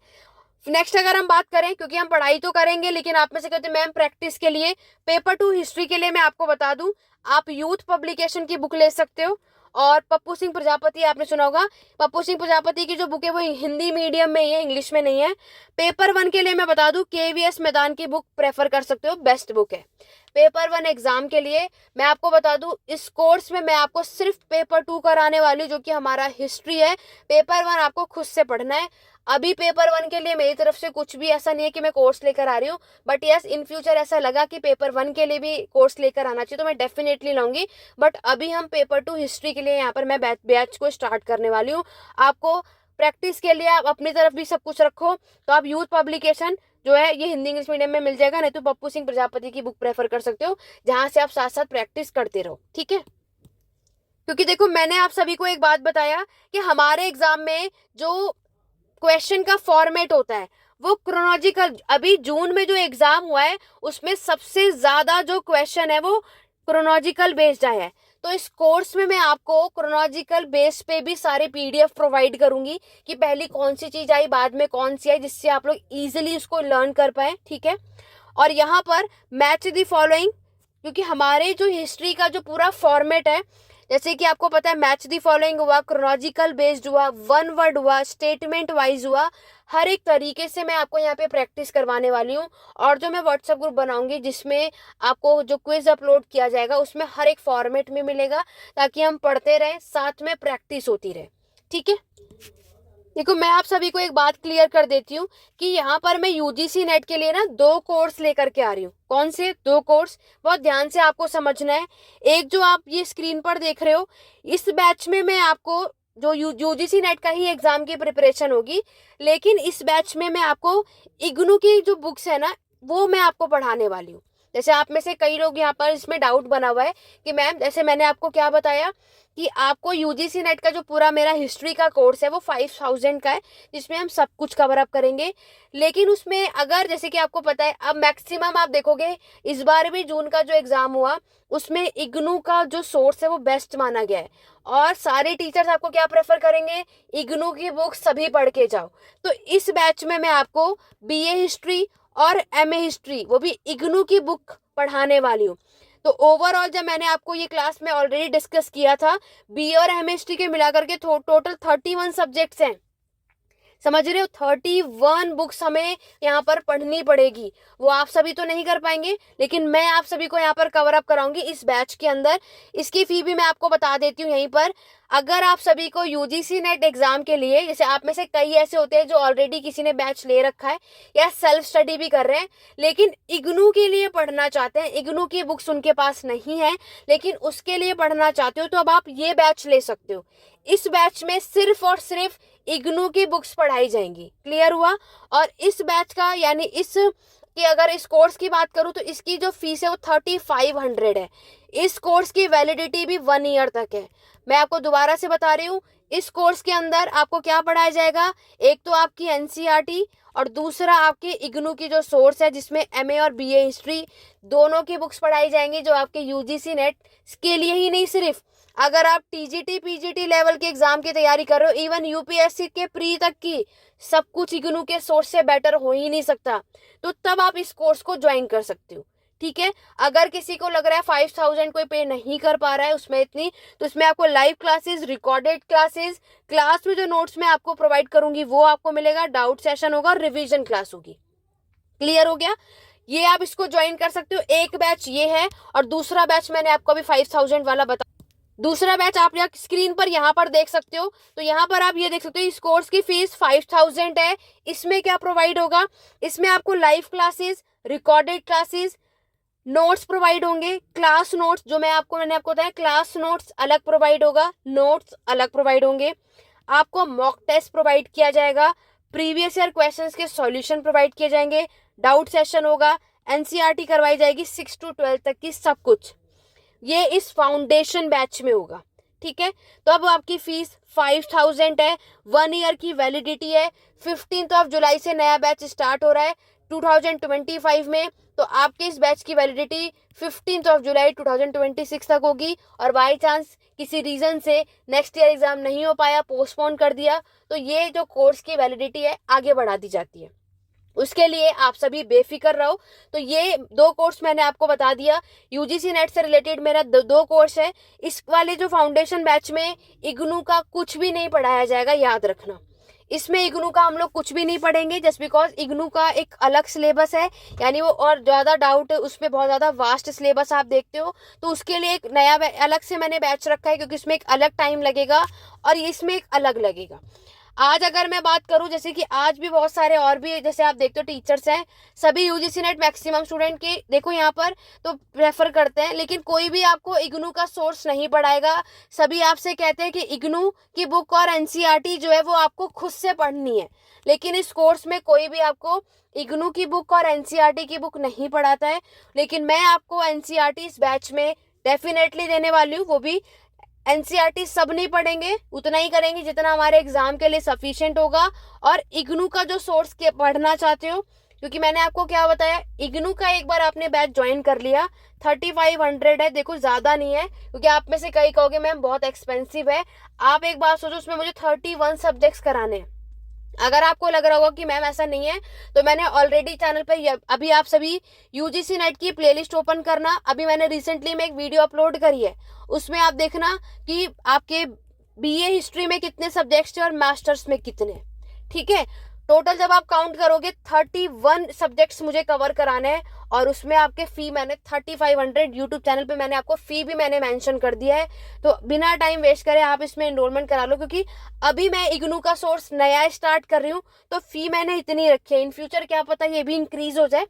नेक्स्ट अगर हम बात करें, क्योंकि हम पढ़ाई तो करेंगे, लेकिन आप में से कहते हैं मैम प्रैक्टिस के लिए, पेपर 2 हिस्ट्री के लिए मैं आपको बता दूं, आप यूथ पब्लिकेशन की बुक ले सकते हो। और पप्पू सिंह प्रजापति आपने सुना होगा, पप्पू सिंह प्रजापति की जो बुक है वो हिंदी मीडियम में ही है, इंग्लिश में नहीं है। पेपर 1 के लिए मैं बता दूं, केवीएस मैदान की बुक प्रेफर कर सकते हो, बेस्ट बुक है पेपर 1 एग्जाम के लिए। मैं आपको बता दूं, इस कोर्स में मैं आपको सिर्फ पेपर 2 कराने वाली हूँ, जो कि हमारा हिस्ट्री है। पेपर 1 आपको खुद से पढ़ना है। अभी पेपर 1 के लिए मेरी तरफ से कुछ भी ऐसा नहीं है कि मैं कोर्स लेकर आ रही हूँ, बट यस इन फ्यूचर ऐसा लगा कि पेपर 1 के लिए भी कोर्स लेकर आना चाहिए तो मैं डेफिनेटली लाऊंगी। बट अभी हम पेपर 2 हिस्ट्री के लिए यहाँ पर मैं बैच को स्टार्ट करने वाली हूँ। आपको प्रैक्टिस के लिए आप अपनी तरफ भी सब कुछ रखो, तो आप यूथ पब्लिकेशन जो है ये हिंदी इंग्लिश मीडियम में मिल जाएगा, नहीं तो पप्पू सिंह प्रजापति की बुक प्रेफर कर सकते हो, जहां से आप साथ साथ प्रैक्टिस करते रहो, ठीक है। क्योंकि देखो, मैंने आप सभी को एक बात बताया कि हमारे एग्जाम में जो क्वेश्चन का फॉर्मेट होता है वो क्रोनोलॉजिकल, अभी जून में जो एग्जाम हुआ है उसमें सबसे ज्यादा जो क्वेश्चन है वो क्रोनोलॉजिकल बेस्ड आया है। तो इस कोर्स में मैं आपको क्रोनोलॉजिकल बेस पे भी सारे पीडीएफ प्रोवाइड करूंगी कि पहली कौन सी चीज आई, बाद में कौन सी आई, जिससे आप लोग इजीली उसको लर्न कर पाए, ठीक है। और यहाँ पर मैच द फॉलोइंग, क्योंकि हमारे जो हिस्ट्री का जो पूरा फॉर्मेट है, जैसे कि आपको पता है मैच द फॉलोइंग हुआ, क्रोनोलॉजिकल बेस्ड हुआ, वन वर्ड हुआ, स्टेटमेंट वाइज हुआ, हर एक तरीके से मैं आपको यहाँ पे प्रैक्टिस करवाने वाली हूँ। और जो मैं व्हाट्सएप ग्रुप बनाऊंगी जिसमें आपको जो क्विज अपलोड किया जाएगा उसमें हर एक फॉर्मेट में मिलेगा, ताकि हम पढ़ते रहें, साथ में प्रैक्टिस होती रहे। ठीक है, देखो मैं आप सभी को एक बात क्लियर कर देती हूँ कि यहाँ पर मैं यूजीसी नेट के लिए ना 2 कोर्स लेकर के आ रही हूँ। कौन से 2 कोर्स, बहुत ध्यान से आपको समझना है। एक जो आप ये स्क्रीन पर देख रहे हो, इस बैच में मैं आपको जो यूजीसी नेट का ही एग्जाम की प्रिपरेशन होगी, लेकिन इस बैच में मैं आपको इग्नू की जो बुक्स है ना वो मैं आपको पढ़ाने वाली हूँ। जैसे आप में से कई लोग यहाँ पर इसमें डाउट बना हुआ है कि मैम, जैसे मैंने आपको क्या बताया कि आपको यूजीसी नेट का जो पूरा मेरा हिस्ट्री का कोर्स है वो 5000 का है, जिसमें हम सब कुछ कवर अप करेंगे। लेकिन उसमें अगर जैसे कि आपको पता है, अब मैक्सिमम आप देखोगे इस बार भी जून का जो एग्जाम हुआ उसमें इग्नू का जो सोर्स है वो बेस्ट माना गया है, और सारे टीचर्स आपको क्या प्रेफर करेंगे, इग्नू की बुक सभी पढ़ के जाओ। तो इस बैच में मैं आपको बीए हिस्ट्री और एमए हिस्ट्री वो भी इग्नू की बुक पढ़ाने वाली हूँ। तो ओवरऑल जब मैंने आपको ये क्लास में ऑलरेडी डिस्कस किया था, बी और एम हिस्ट्री के मिलाकर के टोटल 31 सब्जेक्ट्स हैं, समझ रहे हो। 31 बुक्स हमें यहाँ पर पढ़नी पड़ेगी। वो आप सभी तो नहीं कर पाएंगे, लेकिन मैं आप सभी को यहाँ पर कवर अप कराऊंगी इस बैच के अंदर। इसकी फी भी मैं आपको बता देती हूँ यहीं पर। अगर आप सभी को यूजीसी नेट एग्जाम के लिए, जैसे आप में से कई ऐसे होते हैं जो ऑलरेडी किसी ने बैच ले रखा है या सेल्फ स्टडी भी कर रहे हैं, लेकिन इग्नू के लिए पढ़ना चाहते हैं, इग्नू की बुक्स उनके पास नहीं है, लेकिन उसके लिए पढ़ना चाहते हो, तो अब आप ये बैच ले सकते हो। इस बैच में सिर्फ और सिर्फ इग्नू की बुक्स पढ़ाई जाएंगी। क्लियर हुआ। और इस बैच का यानी इस कि अगर इस कोर्स की बात करूं तो इसकी जो फीस है वो 3500 है। इस कोर्स की वैलिडिटी भी 1 ईयर तक है। मैं आपको दोबारा से बता रही हूँ, इस कोर्स के अंदर आपको क्या पढ़ाया जाएगा, एक तो आपकी एनसीईआरटी और दूसरा आपके इग्नू की जो सोर्स है जिसमें एमए और बीए हिस्ट्री दोनों की बुक्स पढ़ाई जाएंगी, जो आपके यूजीसी नेट के लिए ही नहीं, सिर्फ अगर आप टीजीटी पीजीटी लेवल के एग्जाम की तैयारी कर रहे हो, इवन यूपीएससी के प्री तक की, सब कुछ इग्नू के सोर्स से बेटर हो ही नहीं सकता। तो तब आप इस कोर्स को ज्वाइन कर सकते हो। ठीक है, अगर किसी को लग रहा है 5000 कोई पे नहीं कर पा रहा है उसमें इतनी, तो इसमें आपको live classes, recorded classes, class में जो नोट्स मैं आपको प्रोवाइड करूंगी वो आपको मिलेगा, डाउट सेशन होगा, रिवीजन क्लास होगी। क्लियर हो गया। ये आप इसको ज्वाइन कर सकते हो। एक बैच ये है और दूसरा बैच मैंने आपको अभी 5000 वाला बता, दूसरा बैच आप यहाँ स्क्रीन पर यहाँ पर देख सकते हो। तो यहाँ पर आप ये देख सकते हो इस कोर्स की फीस 5000 है। इसमें क्या प्रोवाइड होगा, इसमें आपको live classes, recorded classes, notes provide होंगे, क्लास नोट्स जो मैंने आपको बताया, क्लास नोट्स अलग प्रोवाइड होगा, नोट्स अलग प्रोवाइड होंगे, आपको मॉक टेस्ट प्रोवाइड किया जाएगा, प्रीवियस ईयर क्वेश्चंस के सॉल्यूशन प्रोवाइड किए जाएंगे, डाउट सेशन होगा, एनसीईआरटी करवाई जाएगी 6 to 12 तक की, सब कुछ ये इस फाउंडेशन बैच में होगा। ठीक है, तो अब आपकी फीस 5000 है, 1 ईयर की वैलिडिटी है। 15 जुलाई से नया बैच स्टार्ट हो रहा है 2025 में। तो आपके इस बैच की वैलिडिटी 15 जुलाई 2026 तक होगी, और बाई चांस किसी रीजन से नेक्स्ट ईयर एग्जाम नहीं हो पाया, पोस्टपोन कर दिया, तो ये जो कोर्स की वैलिडिटी है आगे बढ़ा दी जाती है। उसके लिए आप सभी बेफिक्र रहो। तो ये 2 कोर्स मैंने आपको बता दिया। यूजीसी नेट से रिलेटेड मेरा 2 कोर्स है। इस वाले जो फाउंडेशन बैच में इग्नू का कुछ भी नहीं पढ़ाया जाएगा, याद रखना। इसमें इग्नू का हम लोग कुछ भी नहीं पढ़ेंगे, जस्ट बिकॉज इग्नू का एक अलग सिलेबस है, यानी वो और ज़्यादा डाउट उस पर बहुत ज़्यादा वास्ट सिलेबस आप देखते हो, तो उसके लिए एक नया अलग से मैंने बैच रखा है, क्योंकि इसमें एक अलग टाइम लगेगा और इसमें एक अलग लगेगा। आज अगर मैं बात करूं, जैसे कि आज भी बहुत सारे और भी जैसे आप देखते हो टीचर्स हैं, सभी यूजीसी नेट मैक्सिमम स्टूडेंट के देखो यहाँ पर तो प्रेफर करते हैं, लेकिन कोई भी आपको इग्नू का सोर्स नहीं पढ़ाएगा। सभी आपसे कहते हैं कि इग्नू की बुक और एनसीईआरटी जो है वो आपको खुद से पढ़नी है, लेकिन इस कोर्स में कोई भी आपको इग्नू की बुक और एनसीईआरटी की बुक नहीं पढ़ाता है। लेकिन मैं आपको एनसीईआरटी इस बैच में डेफिनेटली देने वाली हूँ। वो भी एनसीईआरटी सब नहीं पढ़ेंगे, उतना ही करेंगे जितना हमारे एग्जाम के लिए सफिशिएंट होगा। और इग्नू का जो सोर्स के पढ़ना चाहते हो, क्योंकि मैंने आपको क्या बताया, इग्नू का एक बार आपने बैच ज्वाइन कर लिया 3500 है, देखो ज्यादा नहीं है, क्योंकि आप में से कई कहोगे मैम बहुत एक्सपेंसिव है। आप एक बात सोचो, उसमें मुझे 31 सब्जेक्ट्स कराने हैं, अगर आपको लग रहा होगा कि मैम ऐसा नहीं है, तो मैंने ऑलरेडी चैनल पे अभी आप सभी यूजीसी नेट की प्लेलिस्ट ओपन करना, अभी मैंने रिसेंटली में एक वीडियो अपलोड करी है, उसमें आप देखना कि आपके बीए हिस्ट्री में कितने सब्जेक्ट्स थे और मास्टर्स में कितने, ठीक है। टोटल जब आप काउंट करोगे 31 सब्जेक्ट्स मुझे कवर कराने हैं, और उसमें आपके फी मैंने 3500 यूट्यूब चैनल पे मैंने आपको फी भी मैंने मेंशन कर दिया है। तो बिना टाइम वेस्ट करे आप इसमें एनरोलमेंट करा लो, क्योंकि अभी मैं इग्नू का सोर्स नया स्टार्ट कर रही हूँ, तो फी मैंने इतनी रखी है। इन फ्यूचर क्या पता ये भी इंक्रीज हो जाए,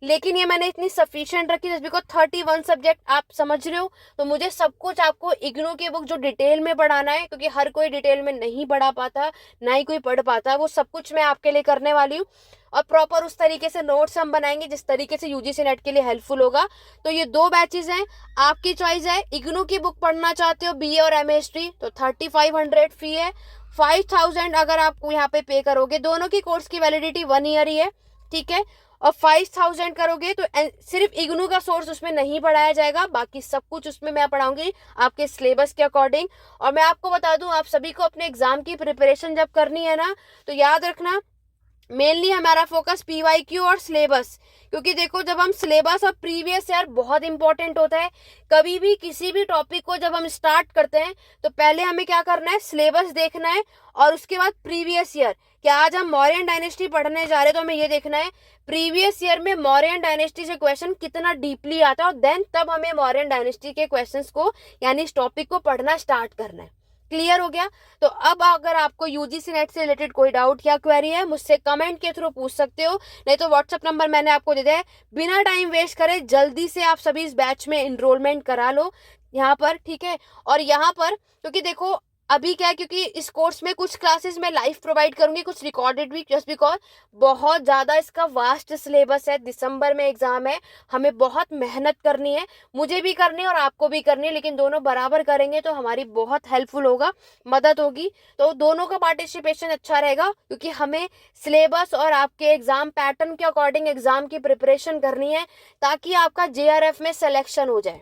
लेकिन ये मैंने इतनी सफिशिएंट रखी जस्ट बिकॉज 31 सब्जेक्ट आप समझ रहे हो, तो मुझे सब कुछ आपको इग्नू की बुक जो डिटेल में पढ़ाना है, क्योंकि हर कोई डिटेल में नहीं पढ़ा पाता, ना ही कोई पढ़ पाता, वो सब कुछ मैं आपके लिए करने वाली हूँ। और प्रॉपर उस तरीके से नोट्स हम बनाएंगे जिस तरीके से यूजीसी नेट के लिए हेल्पफुल होगा। तो ये 2 बैचेस हैं, आपकी चॉइस है। इग्नू की बुक पढ़ना चाहते हो बीए और एमए हिस्ट्री, तो 3500 फी है। 5000 अगर आप यहाँ पे पे करोगे, दोनों की कोर्स की वैलिडिटी 1 ईयर ही है, ठीक है। और 5000 करोगे तो सिर्फ इग्नू का सोर्स उसमें नहीं पढ़ाया जाएगा, बाकी सब कुछ उसमें मैं पढ़ाऊंगी आपके सिलेबस के अकॉर्डिंग। और मैं आपको बता दूं, आप सभी को अपने एग्जाम की प्रिपरेशन जब करनी है ना, तो याद रखना मेनली हमारा फोकस पीवाईक्यू और सिलेबस, क्योंकि देखो जब हम सिलेबस और प्रीवियस ईयर बहुत इंपॉर्टेंट होता है। कभी भी किसी भी टॉपिक को जब हम स्टार्ट करते हैं, तो पहले हमें क्या करना है, सिलेबस देखना है, और उसके बाद प्रीवियस ईयर। क्या आज हम मौर्यन डायनेस्टी पढ़ने जा रहे हैं, तो हमें ये देखना है प्रीवियस ईयर में मौर्यन डायनेस्टी से क्वेश्चन कितना डीपली आता है, और देन तब हमें मौर्यन डायनेस्टी के क्वेश्चंस को यानी इस टॉपिक को पढ़ना स्टार्ट करना है। क्लियर हो गया। तो अब अगर आपको यूजीसी नेट से रिलेटेड कोई डाउट या क्वेरी है, मुझसे कमेंट के थ्रू पूछ सकते हो, नहीं तो व्हाट्सएप नंबर मैंने आपको दे दिया है। बिना टाइम वेस्ट करे जल्दी से आप सभी इस बैच में एनरोलमेंट करा लो यहाँ पर, ठीक है। और यहाँ पर क्योंकि देखो अभी क्या है, क्योंकि इस कोर्स में कुछ क्लासेस मैं लाइव प्रोवाइड करूंगी, कुछ रिकॉर्डेड भी, जस्ट बिकॉज बहुत ज़्यादा इसका वास्ट सिलेबस है। दिसंबर में एग्जाम है, हमें बहुत मेहनत करनी है, मुझे भी करनी है और आपको भी करनी है, लेकिन दोनों बराबर करेंगे तो हमारी बहुत हेल्पफुल होगा, मदद होगी। तो दोनों का पार्टिसिपेशन अच्छा रहेगा, क्योंकि हमें सिलेबस और आपके एग्जाम पैटर्न के अकॉर्डिंग एग्जाम की प्रिपरेशन करनी है, ताकि आपका जेआरएफ में सिलेक्शन हो जाए,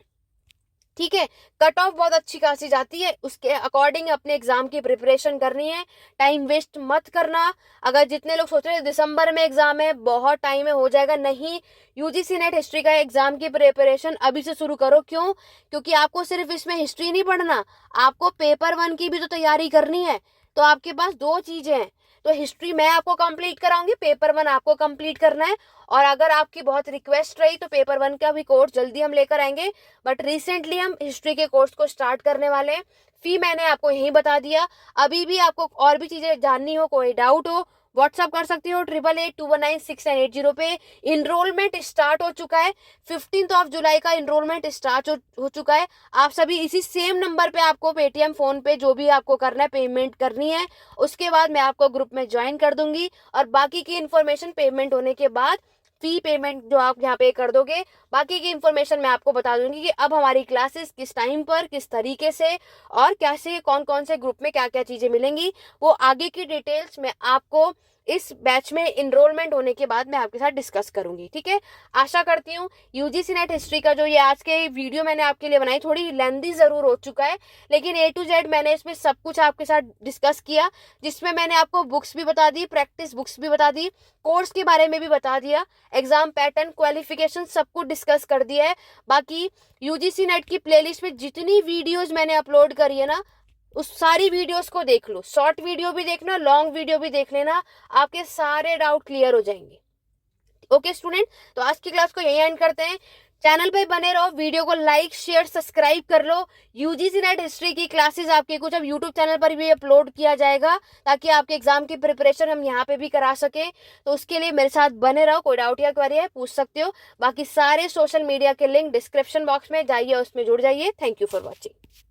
ठीक है। कट ऑफ बहुत अच्छी खासी जाती है, उसके अकॉर्डिंग अपने एग्जाम की प्रिपरेशन करनी है। टाइम वेस्ट मत करना। अगर जितने लोग सोच रहे हैं दिसंबर में एग्जाम है, बहुत टाइम में हो जाएगा, नहीं, यूजीसी नेट हिस्ट्री का एग्जाम की प्रिपरेशन अभी से शुरू करो। क्यों? क्योंकि आपको सिर्फ इसमें हिस्ट्री नहीं पढ़ना, आपको पेपर 1 की भी तो तैयारी करनी है। तो आपके पास 2 चीजें हैं, तो हिस्ट्री मैं आपको कंप्लीट कराऊंगी, पेपर 1 आपको कंप्लीट करना है। और अगर आपकी बहुत रिक्वेस्ट रही तो पेपर 1 का भी कोर्स जल्दी हम लेकर आएंगे, बट रिसेंटली हम हिस्ट्री के कोर्स को स्टार्ट करने वाले हैं। फी मैंने आपको यहीं बता दिया। अभी भी आपको और भी चीजें जाननी हो, कोई डाउट हो, व्हाट्सअप कर सकती हो 88819690 पे। इनरोलमेंट स्टार्ट हो चुका है, 15 जुलाई का इनरोलमेंट स्टार्ट हो चुका है। आप सभी इसी सेम नंबर पे आपको पेटीएम, फोन पे, जो भी आपको करना है, पेमेंट करनी है। उसके बाद मैं आपको ग्रुप में ज्वाइन कर दूंगी, और बाकी की इन्फॉर्मेशन पेमेंट होने के बाद फी पेमेंट जो आप यहाँ पे कर दोगे, बाकी की इन्फॉर्मेशन मैं आपको बता दूंगी कि अब हमारी क्लासेस किस टाइम पर, किस तरीके से, और कैसे, कौन कौन से ग्रुप में क्या क्या चीजें मिलेंगी, वो आगे की डिटेल्स मैं आपको इस बैच में इनरोलमेंट होने के बाद मैं आपके साथ डिस्कस करूंगी, ठीक है। आशा करती हूँ यूजीसी नेट हिस्ट्री का जो ये आज के वीडियो मैंने आपके लिए बनाई, थोड़ी लेंथी जरूर हो चुका है, लेकिन A to Z मैंने इसमें सब कुछ आपके साथ डिस्कस किया, जिसमें मैंने आपको बुक्स भी बता दी, प्रैक्टिस बुक्स भी बता दी, कोर्स के बारे में भी बता दिया, एग्जाम पैटर्न, क्वालिफिकेशन, सब कुछ डिस्कस कर दिया है। बाकी यूजीसी नेट की प्लेलिस्ट में जितनी वीडियोज मैंने अपलोड करी है ना, उस सारी वीडियोस को देख लो, शॉर्ट वीडियो भी देखना, लॉन्ग वीडियो भी देख लेना, आपके सारे डाउट क्लियर हो जाएंगे। ओके स्टूडेंट, तो आज की क्लास को यही एंड करते हैं। चैनल पे बने रहो, वीडियो को लाइक, शेयर, सब्सक्राइब कर लो। यूजीसी नेट हिस्ट्री की क्लासेस आपके कुछ अब यूट्यूब चैनल पर भी अपलोड किया जाएगा, ताकि आपके एग्जाम की प्रिपरेशन हम यहाँ पे भी करा सके। तो उसके लिए मेरे साथ बने रहो, कोई डाउट या क्वेरी है पूछ सकते हो। बाकी सारे सोशल मीडिया के लिंक डिस्क्रिप्शन बॉक्स में जाइए, उसमें जुड़ जाइए। Thank you for watching.